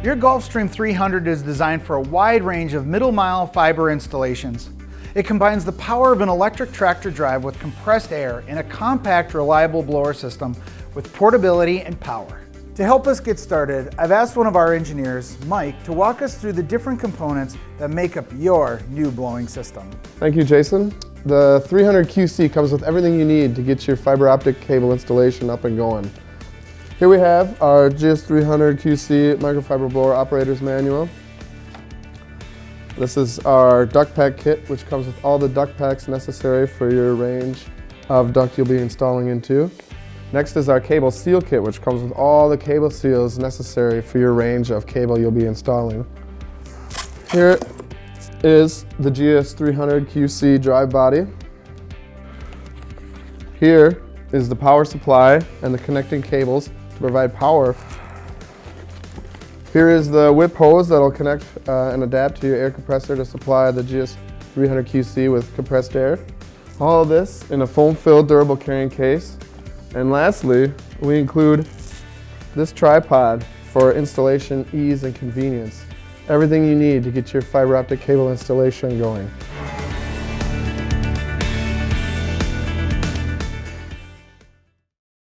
Your Gulfstream 300 is designed for a wide range of middle-mile fiber installations. It combines the power of an electric tractor drive with compressed air in a compact, reliable blower system with portability and power. To help us get started, I've asked one of our engineers, Mike, to walk us through the different components that make up your new blowing system. Thank you, Jason. The 300QC comes with everything you need to get your fiber optic cable installation up and going. Here we have our GS300QC microfiber blower operator's manual. This is our duct pack kit, which comes with all the duct packs necessary for your range of duct you'll be installing into. Next is our cable seal kit, which comes with all the cable seals necessary for your range of cable you'll be installing. Here is the GS300QC drive body. Here is the power supply and the connecting cables to provide power. Here is the whip hose that will connect and adapt to your air compressor to supply the GS300QC with compressed air. All of this in a foam-filled durable carrying case. And lastly, we include this tripod for installation ease and convenience. Everything you need to get your fiber optic cable installation going.